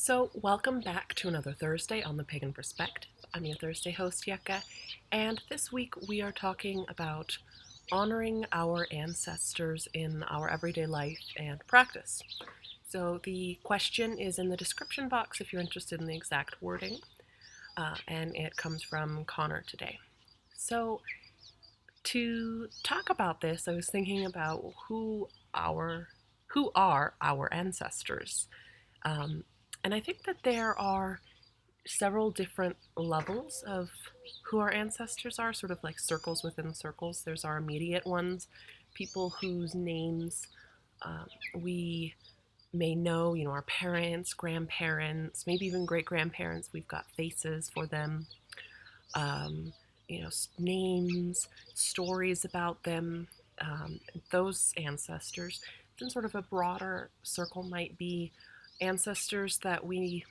So, welcome back to another Thursday on the Pagan Perspective. I'm your Thursday host, Yeka, and this week we are talking about honoring our ancestors in our everyday life and practice. So, the question is in the description box if you're interested in the exact wording, and it comes from Connor today. So, to talk about this, I was thinking about who are our ancestors. Um, and I think that there are several different levels of who our ancestors are, sort of like circles within circles. There's our immediate ones, people whose names we may know, our parents, grandparents, maybe even great grandparents. We've got faces for them, um, names, stories about them, those ancestors. Then, sort of a broader circle might be ancestors that we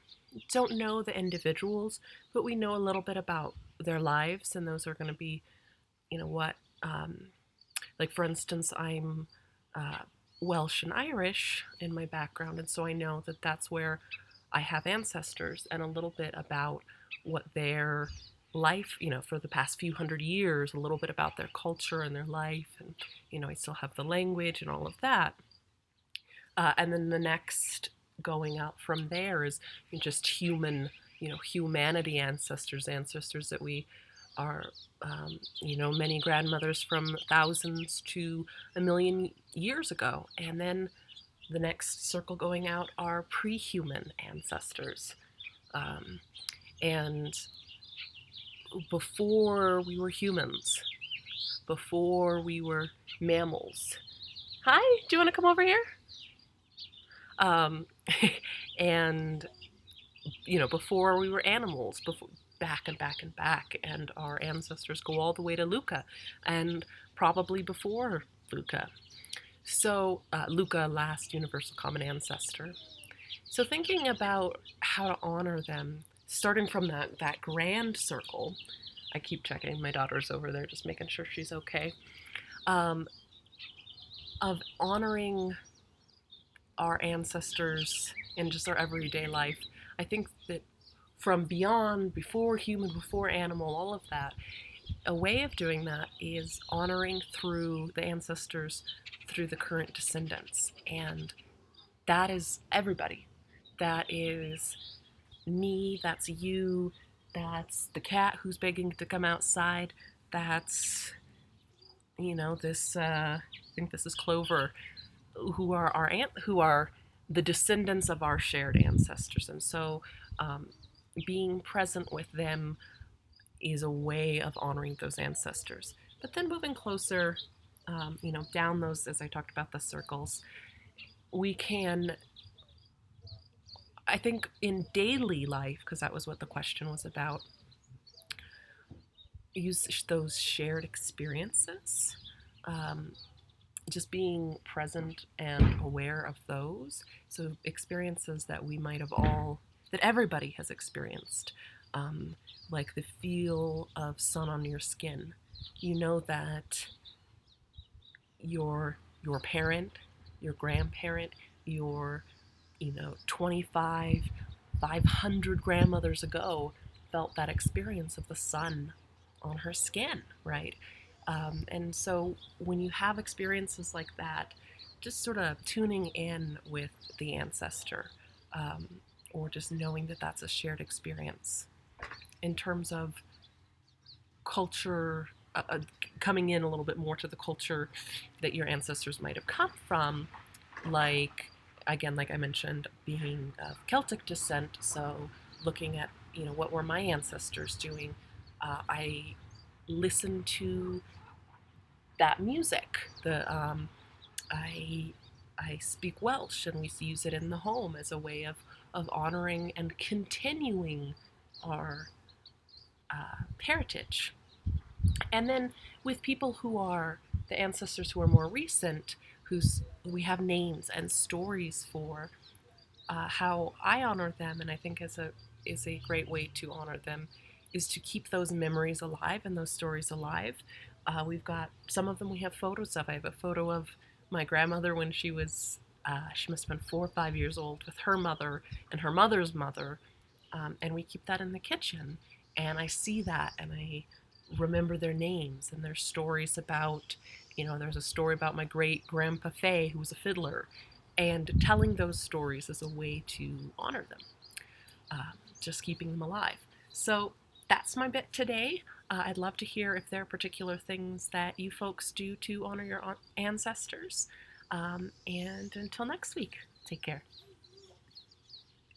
don't know the individuals, but we know a little bit about their lives, and those are going to be, what, like for instance, I'm uh, Welsh and Irish in my background, and so I know that that's where I have ancestors, and a little bit about what their life, for the past few hundred years, a little bit about their culture and their life, and I still have the language and all of that. And then the next going out from there is just humanity ancestors that we are, many grandmothers from thousands to a million years ago. And then the next circle going out are pre-human ancestors. And before we were humans, before we were mammals. Hi, do you want to come over here? Um, and before we were animals, before back and back and back, and our ancestors go all the way to Luca, and probably before Luca. So Luca, last universal common ancestor. So thinking about how to honor them, starting from that grand circle. I keep checking. My daughter's over there, just making sure she's okay. Um, of honoring our ancestors in just our everyday life. I think that from beyond, before human, before animal, all of that, a way of doing that is honoring through the ancestors, through the current descendants. And that is everybody. That is me, that's you, that's the cat who's begging to come outside, that's, I think this is Clover, who are the descendants of our shared ancestors. And so um, being present with them is a way of honoring those ancestors. But then moving closer, down those, as I talked about the circles, we can, I think, in daily life, because that was what the question was about, use those shared experiences. Um, just being present and aware of those. So experiences that we might have that everybody has experienced, like the feel of sun on your skin. You know that your parent, your grandparent, your 25, 500 grandmothers ago felt that experience of the sun on her skin, right? And so when you have experiences like that, just sort of tuning in with the ancestor, um, or just knowing that that's a shared experience. In terms of culture, coming in a little bit more to the culture that your ancestors might have come from, like, again, like I mentioned, being of Celtic descent, so looking at, what were my ancestors doing? I listened to that music. I I speak Welsh, and we use it in the home as a way of honoring and continuing our heritage. And then with people who are the ancestors who are more recent, whose we have names and stories for, how I honor them, and I think is a great way to honor them, is to keep those memories alive and those stories alive. We've got some of them we have photos of. I have a photo of my grandmother when she was She must have been 4 or 5 years old with her mother and her mother's mother, and we keep that in the kitchen. And I see that, and I remember their names and their stories about, there's a story about my great grandpa Fay, who was a fiddler, and telling those stories is a way to honor them, just keeping them alive. So that's my bit today. I'd love to hear if there are particular things that you folks do to honor your ancestors. And until next week, take care.